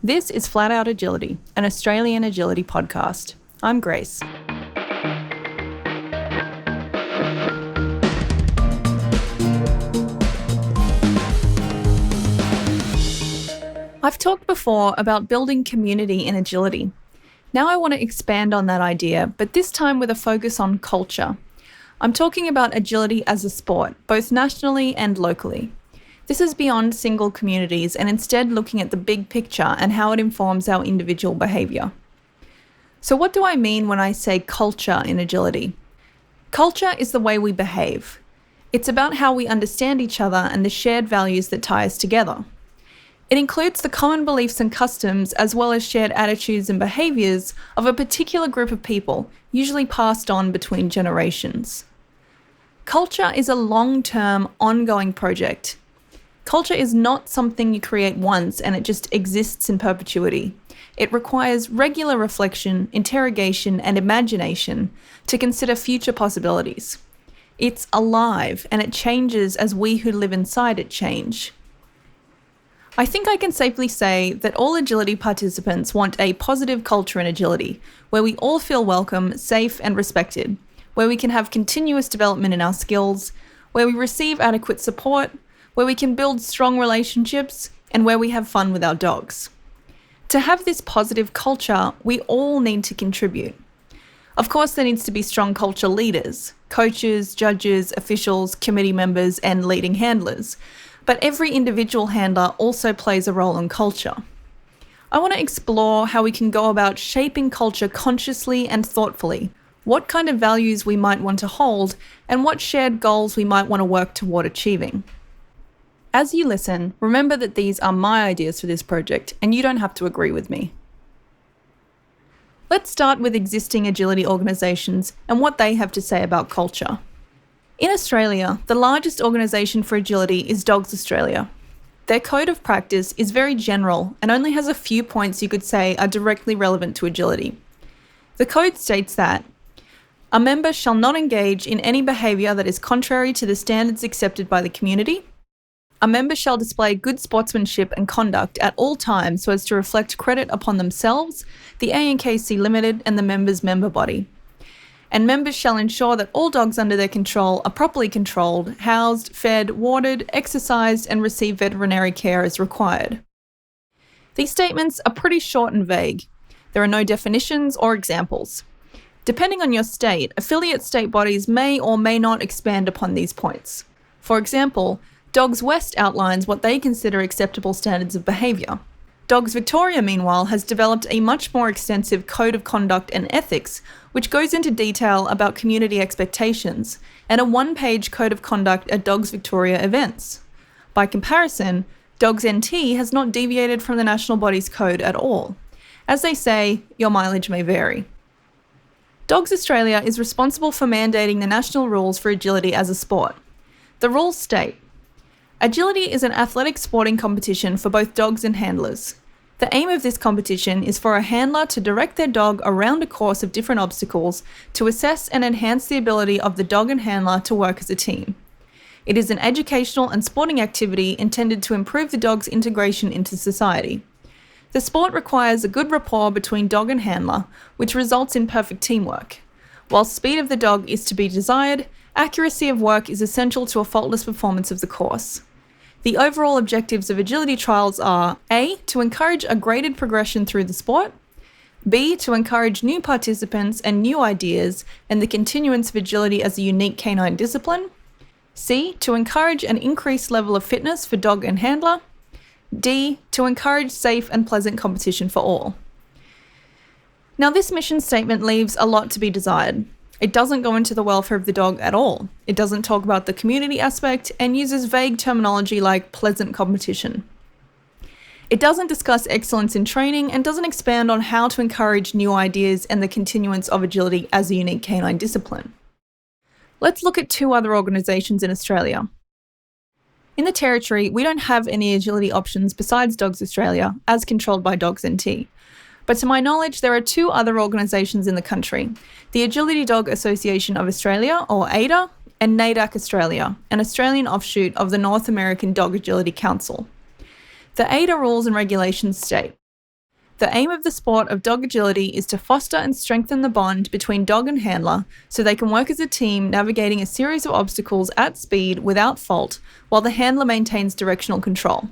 This is Flat Out Agility, an Australian agility podcast. I'm Grace. I've talked before about building community in agility. Now I want to expand on that idea, but this time with a focus on culture. I'm talking about agility as a sport, both nationally and locally. This is beyond single communities and instead looking at the big picture and how it informs our individual behaviour. So what do I mean when I say culture in agility? Culture is the way we behave. It's about how we understand each other and the shared values that tie us together. It includes the common beliefs and customs as well as shared attitudes and behaviours of a particular group of people, usually passed on between generations. Culture is a long-term, ongoing project. Culture is not something you create once and it just exists in perpetuity. It requires regular reflection, interrogation, and imagination to consider future possibilities. It's alive and it changes as we who live inside it change. I think I can safely say that all agility participants want a positive culture in agility, where we all feel welcome, safe, and respected, where we can have continuous development in our skills, where we receive adequate support, where we can build strong relationships, and where we have fun with our dogs. To have this positive culture, we all need to contribute. Of course, there needs to be strong culture leaders, coaches, judges, officials, committee members, and leading handlers. But every individual handler also plays a role in culture. I want to explore how we can go about shaping culture consciously and thoughtfully, what kind of values we might want to hold, and what shared goals we might want to work toward achieving. As you listen, remember that these are my ideas for this project, and you don't have to agree with me. Let's start with existing agility organisations and what they have to say about culture. In Australia, the largest organisation for agility is Dogs Australia. Their code of practice is very general and only has a few points you could say are directly relevant to agility. The code states that a member shall not engage in any behaviour that is contrary to the standards accepted by the community. A member shall display good sportsmanship and conduct at all times so as to reflect credit upon themselves, the ANKC Limited and the member's member body. And members shall ensure that all dogs under their control are properly controlled, housed, fed, watered, exercised and receive veterinary care as required. These statements are pretty short and vague. There are no definitions or examples. Depending on your state, affiliate state bodies may or may not expand upon these points. For example, Dogs West outlines what they consider acceptable standards of behaviour. Dogs Victoria, meanwhile, has developed a much more extensive code of conduct and ethics, which goes into detail about community expectations, and a one-page code of conduct at Dogs Victoria events. By comparison, Dogs NT has not deviated from the national body's code at all. As they say, your mileage may vary. Dogs Australia is responsible for mandating the national rules for agility as a sport. The rules state, agility is an athletic sporting competition for both dogs and handlers. The aim of this competition is for a handler to direct their dog around a course of different obstacles to assess and enhance the ability of the dog and handler to work as a team. It is an educational and sporting activity intended to improve the dog's integration into society. The sport requires a good rapport between dog and handler, which results in perfect teamwork. While speed of the dog is to be desired, accuracy of work is essential to a faultless performance of the course. The overall objectives of agility trials are A, to encourage a graded progression through the sport, B, to encourage new participants and new ideas and the continuance of agility as a unique canine discipline, C, to encourage an increased level of fitness for dog and handler, D, to encourage safe and pleasant competition for all. Now this mission statement leaves a lot to be desired. It doesn't go into the welfare of the dog at all. It doesn't talk about the community aspect and uses vague terminology like pleasant competition. It doesn't discuss excellence in training and doesn't expand on how to encourage new ideas and the continuance of agility as a unique canine discipline. Let's look at two other organisations in Australia. In the Territory, we don't have any agility options besides Dogs Australia, as controlled by Dogs NT. But to my knowledge, there are two other organisations in the country, the Agility Dog Association of Australia, or ADA, and NADAC Australia, an Australian offshoot of the North American Dog Agility Council. The ADA rules and regulations state, The aim of the sport of dog agility is to foster and strengthen the bond between dog and handler so they can work as a team navigating a series of obstacles at speed without fault while the handler maintains directional control.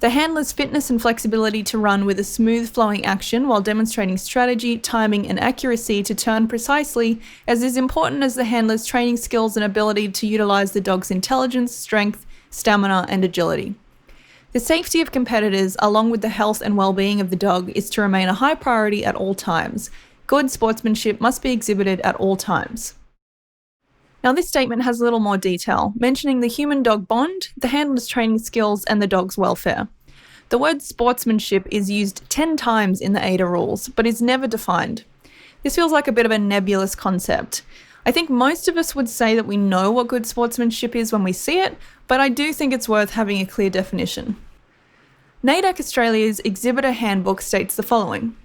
The handler's fitness and flexibility to run with a smooth flowing action while demonstrating strategy, timing and accuracy to turn precisely is important as the handler's training skills and ability to utilise the dog's intelligence, strength, stamina and agility. The safety of competitors, along with the health and well-being of the dog, is to remain a high priority at all times. Good sportsmanship must be exhibited at all times. Now, this statement has a little more detail, mentioning the human-dog bond, the handler's training skills, and the dog's welfare. The word sportsmanship is used 10 times in the ADA rules, but is never defined. This feels like a bit of a nebulous concept. I think most of us would say that we know what good sportsmanship is when we see it, but I do think it's worth having a clear definition. NAIDAC Australia's Exhibitor Handbook states the following.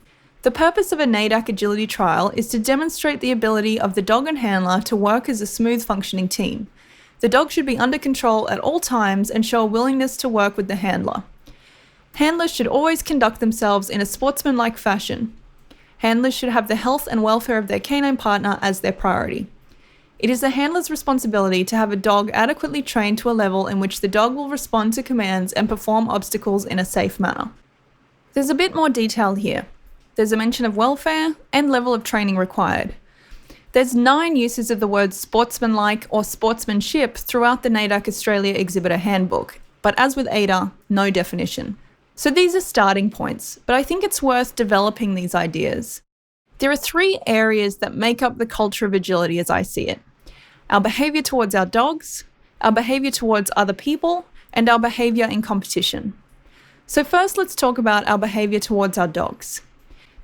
The purpose of a NAIDAC agility trial is to demonstrate the ability of the dog and handler to work as a smooth functioning team. The dog should be under control at all times and show a willingness to work with the handler. Handlers should always conduct themselves in a sportsmanlike fashion. Handlers should have the health and welfare of their canine partner as their priority. It is the handler's responsibility to have a dog adequately trained to a level in which the dog will respond to commands and perform obstacles in a safe manner. There's a bit more detail here. There's a mention of welfare and level of training required. There's 9 uses of the words sportsmanlike or sportsmanship throughout the NAIDAC Australia Exhibitor Handbook, but as with ADA, no definition. So these are starting points, but I think it's worth developing these ideas. There are 3 areas that make up the culture of agility as I see it. Our behaviour towards our dogs, our behaviour towards other people, and our behaviour in competition. So first let's talk about our behaviour towards our dogs.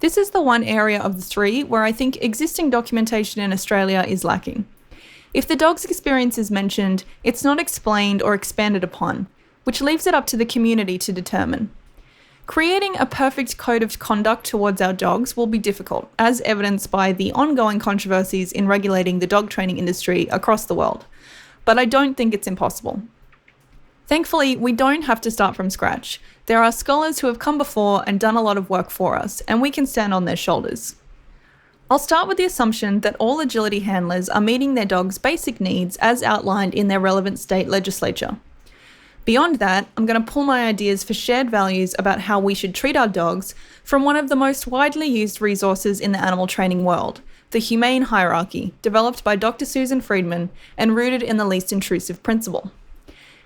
This is the one area of the 3 where I think existing documentation in Australia is lacking. If the dog's experience is mentioned, it's not explained or expanded upon, which leaves it up to the community to determine. Creating a perfect code of conduct towards our dogs will be difficult, as evidenced by the ongoing controversies in regulating the dog training industry across the world. But I don't think it's impossible. Thankfully, we don't have to start from scratch. There are scholars who have come before and done a lot of work for us, and we can stand on their shoulders. I'll start with the assumption that all agility handlers are meeting their dogs' basic needs as outlined in their relevant state legislature. Beyond that, I'm going to pull my ideas for shared values about how we should treat our dogs from one of the most widely used resources in the animal training world, the Humane Hierarchy, developed by Dr. Susan Friedman and rooted in the least intrusive principle.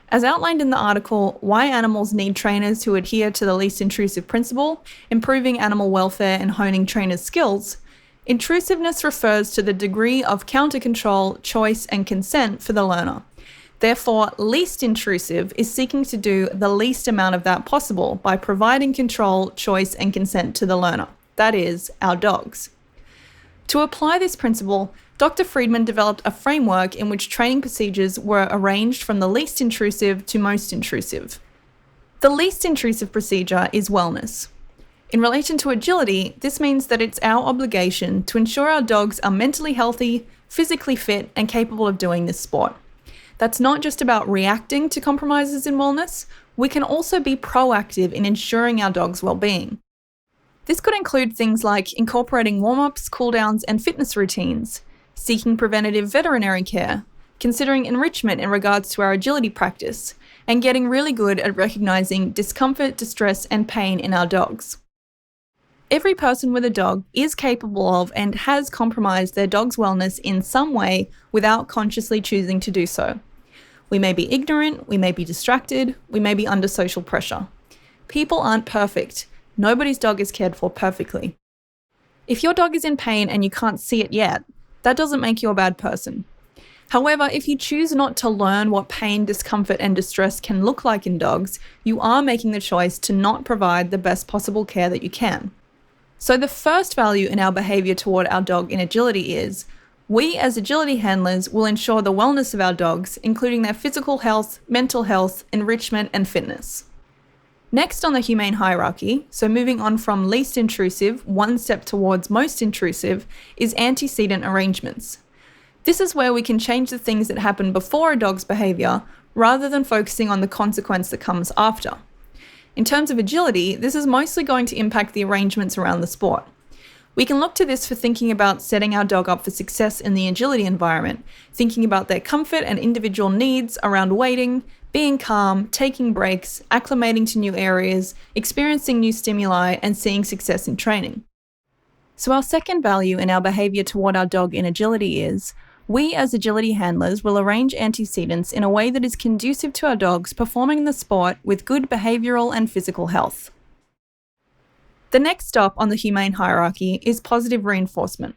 As outlined in the article, Why Animals Need Trainers Who Adhere to the Least Intrusive Principle, Improving Animal Welfare and Honing Trainers' Skills, intrusiveness refers to the degree of counter-control, choice and consent for the learner. Therefore, least intrusive is seeking to do the least amount of that possible by providing control, choice, and consent to the learner, that is, our dogs. To apply this principle, Dr. Friedman developed a framework in which training procedures were arranged from the least intrusive to most intrusive. The least intrusive procedure is wellness. In relation to agility, this means that it's our obligation to ensure our dogs are mentally healthy, physically fit, and capable of doing this sport. That's not just about reacting to compromises in wellness, we can also be proactive in ensuring our dog's well-being. This could include things like incorporating warm-ups, cool-downs, and fitness routines, seeking preventative veterinary care, considering enrichment in regards to our agility practice, and getting really good at recognising discomfort, distress, and pain in our dogs. Every person with a dog is capable of and has compromised their dog's wellness in some way without consciously choosing to do so. We may be ignorant, we may be distracted, we may be under social pressure. People aren't perfect. Nobody's dog is cared for perfectly. If your dog is in pain and you can't see it yet, that doesn't make you a bad person. However, if you choose not to learn what pain, discomfort, and distress can look like in dogs, you are making the choice to not provide the best possible care that you can. So the first value in our behaviour toward our dog in agility is, we as agility handlers will ensure the wellness of our dogs, including their physical health, mental health, enrichment, and fitness. Next on the Humane Hierarchy, so moving on from least intrusive, one step towards most intrusive, is antecedent arrangements. This is where we can change the things that happen before a dog's behaviour, rather than focusing on the consequence that comes after. In terms of agility, this is mostly going to impact the arrangements around the sport. We can look to this for thinking about setting our dog up for success in the agility environment, thinking about their comfort and individual needs around waiting, being calm, taking breaks, acclimating to new areas, experiencing new stimuli, and seeing success in training. So our second value in our behaviour toward our dog in agility is, we as agility handlers will arrange antecedents in a way that is conducive to our dogs performing the sport with good behavioural and physical health. The next stop on the Humane Hierarchy is positive reinforcement.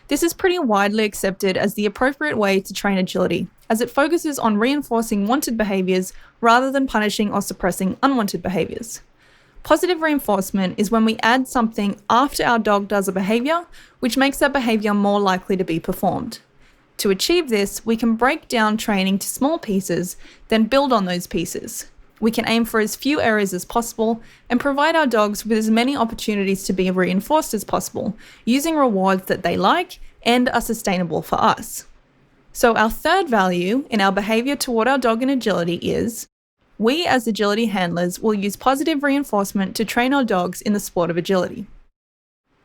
This is pretty widely accepted as the appropriate way to train agility, as it focuses on reinforcing wanted behaviours rather than punishing or suppressing unwanted behaviours. Positive reinforcement is when we add something after our dog does a behaviour, which makes that behaviour more likely to be performed. To achieve this, we can break down training to small pieces, then build on those pieces. We can aim for as few errors as possible and provide our dogs with as many opportunities to be reinforced as possible, using rewards that they like and are sustainable for us. So our third value in our behaviour toward our dog in agility is, we as agility handlers will use positive reinforcement to train our dogs in the sport of agility.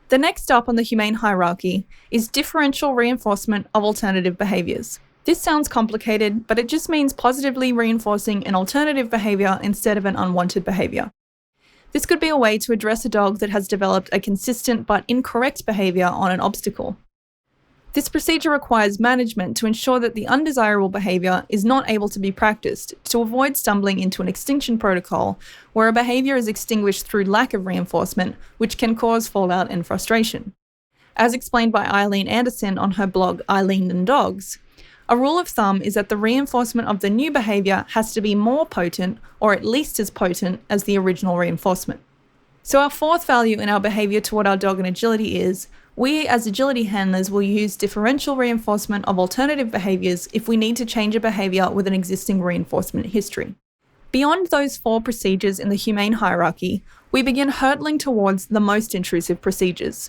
The next stop on the Humane Hierarchy is differential reinforcement of alternative behaviours. This sounds complicated, but it just means positively reinforcing an alternative behaviour instead of an unwanted behaviour. This could be a way to address a dog that has developed a consistent but incorrect behaviour on an obstacle. This procedure requires management to ensure that the undesirable behaviour is not able to be practiced, to avoid stumbling into an extinction protocol where a behaviour is extinguished through lack of reinforcement, which can cause fallout and frustration. As explained by Eileen Anderson on her blog Eileen and Dogs, a rule of thumb is that the reinforcement of the new behaviour has to be more potent, or at least as potent, as the original reinforcement. So our fourth value in our behaviour toward our dog in agility is, we as agility handlers will use differential reinforcement of alternative behaviours if we need to change a behaviour with an existing reinforcement history. Beyond those 4 procedures in the Humane Hierarchy, we begin hurtling towards the most intrusive procedures: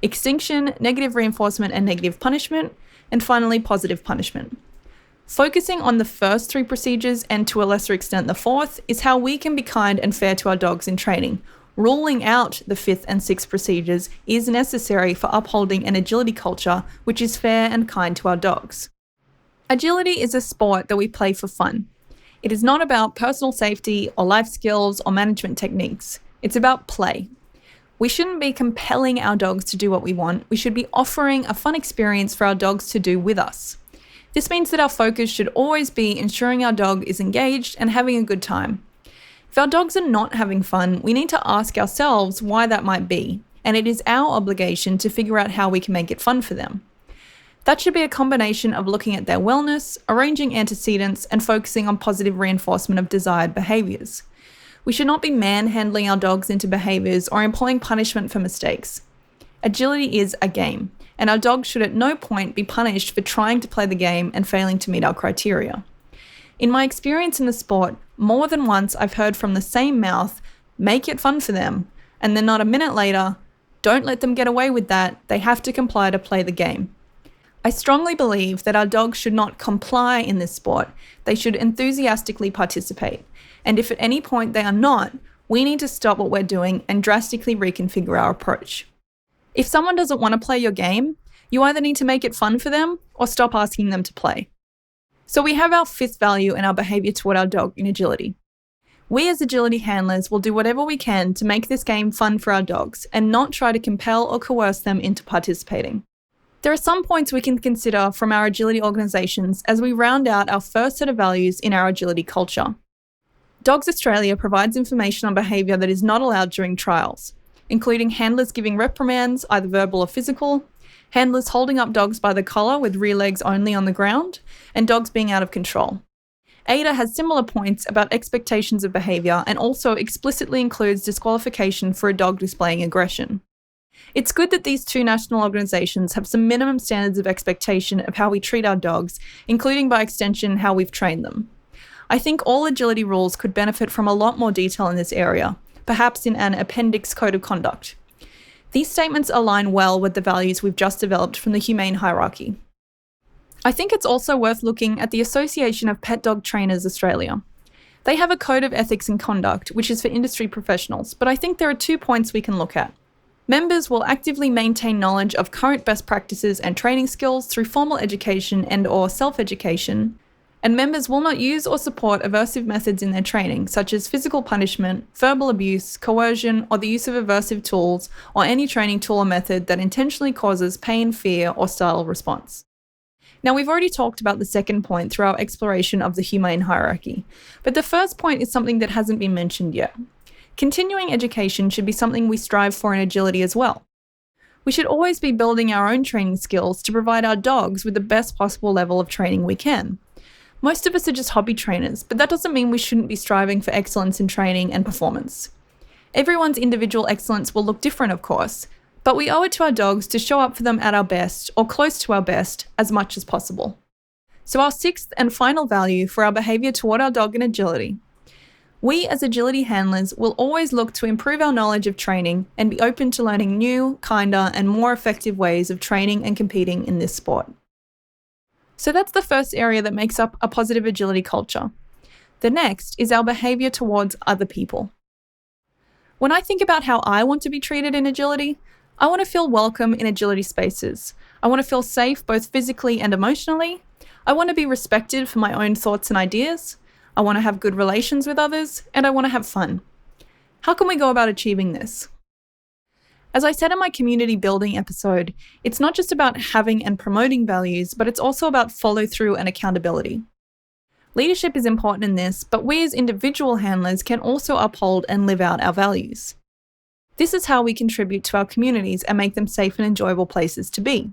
extinction, negative reinforcement and negative punishment, and finally positive punishment. Focusing on the first 3 procedures, and to a lesser extent the 4th, is how we can be kind and fair to our dogs in training. Ruling out the 5th and 6th procedures is necessary for upholding an agility culture which is fair and kind to our dogs. Agility is a sport that we play for fun. It is not about personal safety or life skills or management techniques. It's about play. We shouldn't be compelling our dogs to do what we want. We should be offering a fun experience for our dogs to do with us. This means that our focus should always be ensuring our dog is engaged and having a good time. If our dogs are not having fun, we need to ask ourselves why that might be, and it is our obligation to figure out how we can make it fun for them. That should be a combination of looking at their wellness, arranging antecedents, and focusing on positive reinforcement of desired behaviours. We should not be manhandling our dogs into behaviours or employing punishment for mistakes. Agility is a game, and our dogs should at no point be punished for trying to play the game and failing to meet our criteria. In my experience in the sport, more than once I've heard from the same mouth, make it fun for them, and then not a minute later, don't let them get away with that, they have to comply to play the game. I strongly believe that our dogs should not comply in this sport, they should enthusiastically participate. And if at any point they are not, we need to stop what we're doing and drastically reconfigure our approach. If someone doesn't want to play your game, you either need to make it fun for them or stop asking them to play. So we have our 5th value in our behaviour toward our dog in agility. We as agility handlers will do whatever we can to make this game fun for our dogs and not try to compel or coerce them into participating. There are some points we can consider from our agility organisations as we round out our first set of values in our agility culture. Dogs Australia provides information on behaviour that is not allowed during trials, including handlers giving reprimands, either verbal or physical, handlers holding up dogs by the collar with rear legs only on the ground, and dogs being out of control. ADA has similar points about expectations of behaviour and also explicitly includes disqualification for a dog displaying aggression. It's good that these 2 national organisations have some minimum standards of expectation of how we treat our dogs, including by extension how we've trained them. I think all agility rules could benefit from a lot more detail in this area, perhaps in an appendix code of conduct. These statements align well with the values we've just developed from the Humane Hierarchy. I think it's also worth looking at the Association of Pet Dog Trainers Australia. They have a code of ethics and conduct, which is for industry professionals, but I think there are 2 points we can look at. Members will actively maintain knowledge of current best practices and training skills through formal education and/or self-education, and members will not use or support aversive methods in their training, such as physical punishment, verbal abuse, coercion, or the use of aversive tools, or any training tool or method that intentionally causes pain, fear, or startle response. Now, we've already talked about the second point through our exploration of the Humane Hierarchy, but the first point is something that hasn't been mentioned yet. Continuing education should be something we strive for in agility as well. We should always be building our own training skills to provide our dogs with the best possible level of training we can. Most of us are just hobby trainers, but that doesn't mean we shouldn't be striving for excellence in training and performance. Everyone's individual excellence will look different, of course, but we owe it to our dogs to show up for them at our best, or close to our best, as much as possible. So our sixth and final value for our behaviour toward our dog in agility. We as agility handlers will always look to improve our knowledge of training and be open to learning new, kinder, and more effective ways of training and competing in this sport. So that's the first area that makes up a positive agility culture. The next is our behaviour towards other people. When I think about how I want to be treated in agility, I want to feel welcome in agility spaces. I want to feel safe both physically and emotionally. I want to be respected for my own thoughts and ideas. I want to have good relations with others, and I want to have fun. How can we go about achieving this? As I said in my community building episode, it's not just about having and promoting values, but it's also about follow through and accountability. Leadership is important in this, but we as individual handlers can also uphold and live out our values. This is how we contribute to our communities and make them safe and enjoyable places to be.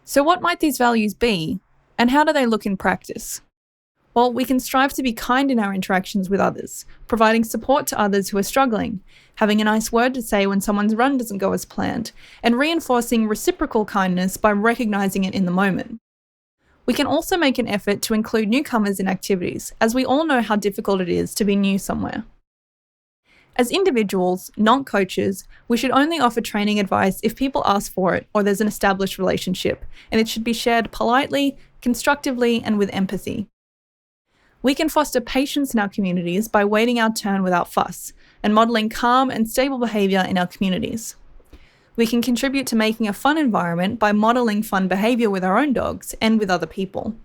So what might these values be, and how do they look in practice? Well, we can strive to be kind in our interactions with others, providing support to others who are struggling, having a nice word to say when someone's run doesn't go as planned, and reinforcing reciprocal kindness by recognizing it in the moment. We can also make an effort to include newcomers in activities, as we all know how difficult it is to be new somewhere. As individuals, not coaches, we should only offer training advice if people ask for it or there's an established relationship, and it should be shared politely, constructively, and with empathy. We can foster patience in our communities by waiting our turn without fuss and modelling calm and stable behaviour in our communities. We can contribute to making a fun environment by modelling fun behaviour with our own dogs and with other people.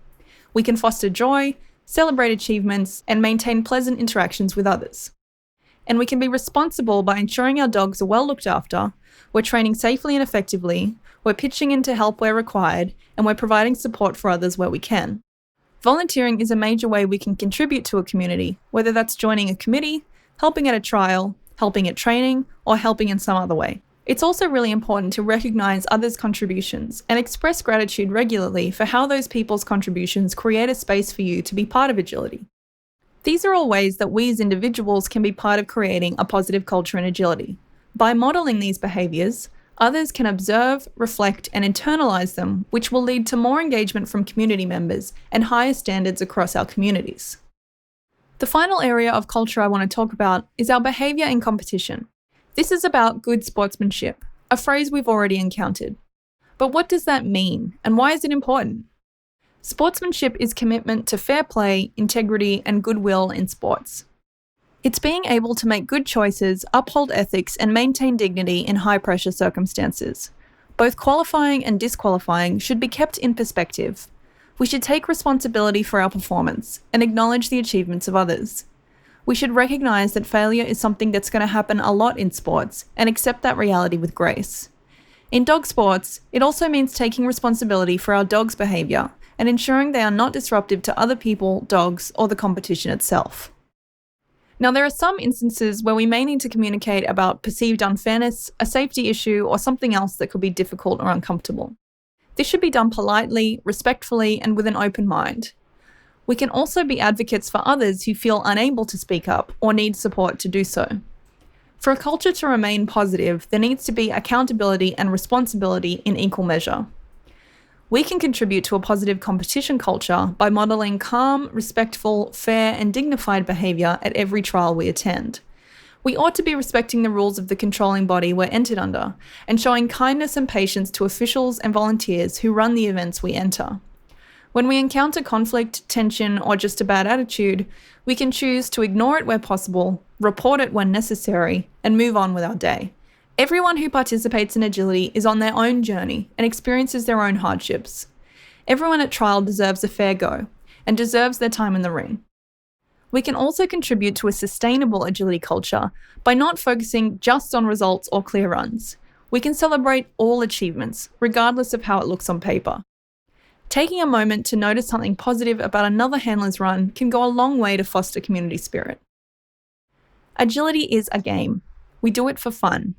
We can foster joy, celebrate achievements, and maintain pleasant interactions with others. And we can be responsible by ensuring our dogs are well looked after, we're training safely and effectively, we're pitching in to help where required, and we're providing support for others where we can. Volunteering is a major way we can contribute to a community, whether that's joining a committee, helping at a trial, helping at training, or helping in some other way. It's also really important to recognise others' contributions and express gratitude regularly for how those people's contributions create a space for you to be part of agility. These are all ways that we as individuals can be part of creating a positive culture in agility. By modelling these behaviours, others can observe, reflect, and internalise them, which will lead to more engagement from community members and higher standards across our communities. The final area of culture I want to talk about is our behaviour in competition. This is about good sportsmanship, a phrase we've already encountered. But what does that mean, and why is it important? Sportsmanship is commitment to fair play, integrity, and goodwill in sports. It's being able to make good choices, uphold ethics, and maintain dignity in high-pressure circumstances. Both qualifying and disqualifying should be kept in perspective. We should take responsibility for our performance and acknowledge the achievements of others. We should recognise that failure is something that's going to happen a lot in sports and accept that reality with grace. In dog sports, it also means taking responsibility for our dogs' behaviour and ensuring they are not disruptive to other people, dogs, or the competition itself. Now, there are some instances where we may need to communicate about perceived unfairness, a safety issue, or something else that could be difficult or uncomfortable. This should be done politely, respectfully, and with an open mind. We can also be advocates for others who feel unable to speak up or need support to do so. For a culture to remain positive, there needs to be accountability and responsibility in equal measure. We can contribute to a positive competition culture by modelling calm, respectful, fair, and dignified behaviour at every trial we attend. We ought to be respecting the rules of the controlling body we're entered under and showing kindness and patience to officials and volunteers who run the events we enter. When we encounter conflict, tension, or just a bad attitude, we can choose to ignore it where possible, report it when necessary, and move on with our day. Everyone who participates in agility is on their own journey and experiences their own hardships. Everyone at trial deserves a fair go and deserves their time in the ring. We can also contribute to a sustainable agility culture by not focusing just on results or clear runs. We can celebrate all achievements, regardless of how it looks on paper. Taking a moment to notice something positive about another handler's run can go a long way to foster community spirit. Agility is a game. We do it for fun.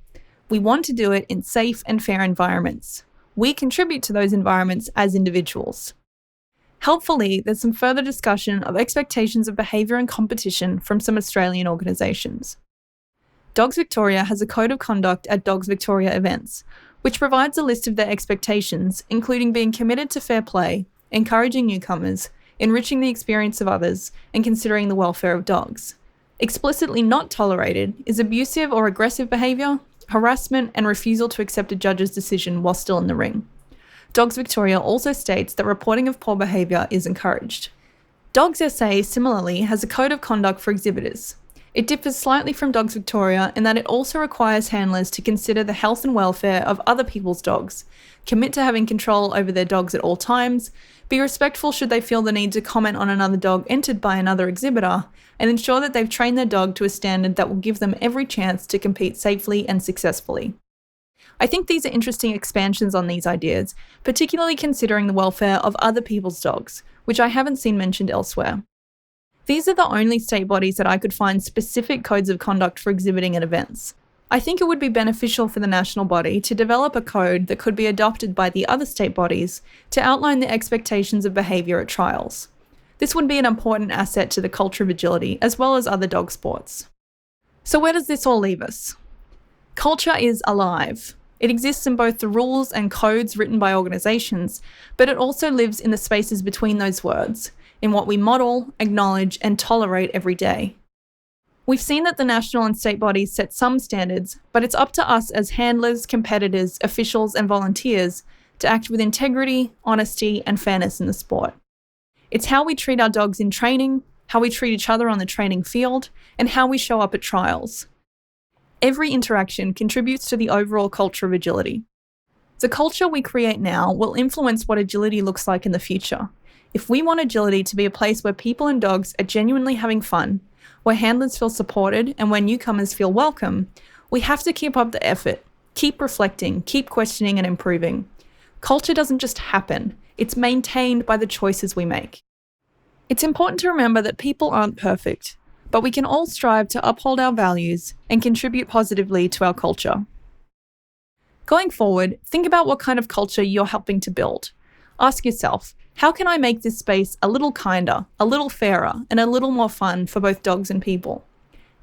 We want to do it in safe and fair environments. We contribute to those environments as individuals. Helpfully, there's some further discussion of expectations of behaviour and competition from some Australian organisations. Dogs Victoria has a code of conduct at Dogs Victoria events, which provides a list of their expectations, including being committed to fair play, encouraging newcomers, enriching the experience of others, and considering the welfare of dogs. Explicitly not tolerated is abusive or aggressive behaviour, harassment, and refusal to accept a judge's decision while still in the ring. Dogs Victoria also states that reporting of poor behaviour is encouraged. Dogs SA similarly has a code of conduct for exhibitors. It differs slightly from Dogs Victoria in that it also requires handlers to consider the health and welfare of other people's dogs, commit to having control over their dogs at all times, be respectful should they feel the need to comment on another dog entered by another exhibitor, and ensure that they've trained their dog to a standard that will give them every chance to compete safely and successfully. I think these are interesting expansions on these ideas, particularly considering the welfare of other people's dogs, which I haven't seen mentioned elsewhere. These are the only state bodies that I could find specific codes of conduct for exhibiting at events. I think it would be beneficial for the national body to develop a code that could be adopted by the other state bodies to outline the expectations of behaviour at trials. This would be an important asset to the culture of agility, as well as other dog sports. So where does this all leave us? Culture is alive. It exists in both the rules and codes written by organisations, but it also lives in the spaces between those words, in what we model, acknowledge, and tolerate every day. We've seen that the national and state bodies set some standards, but it's up to us as handlers, competitors, officials, and volunteers to act with integrity, honesty, and fairness in the sport. It's how we treat our dogs in training, how we treat each other on the training field, and how we show up at trials. Every interaction contributes to the overall culture of agility. The culture we create now will influence what agility looks like in the future. If we want agility to be a place where people and dogs are genuinely having fun, where handlers feel supported, and where newcomers feel welcome, we have to keep up the effort, keep reflecting, keep questioning and improving. Culture doesn't just happen, it's maintained by the choices we make. It's important to remember that people aren't perfect, but we can all strive to uphold our values and contribute positively to our culture. Going forward, think about what kind of culture you're helping to build. Ask yourself, how can I make this space a little kinder, a little fairer, and a little more fun for both dogs and people?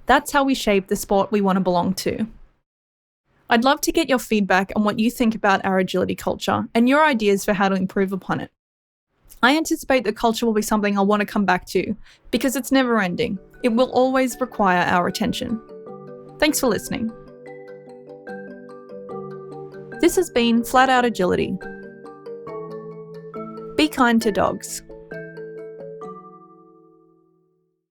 That's how we shape the sport we want to belong to. I'd love to get your feedback on what you think about our agility culture and your ideas for how to improve upon it. I anticipate that culture will be something I'll want to come back to because it's never ending. It will always require our attention. Thanks for listening. This has been Flat Out Agility. Be kind to dogs.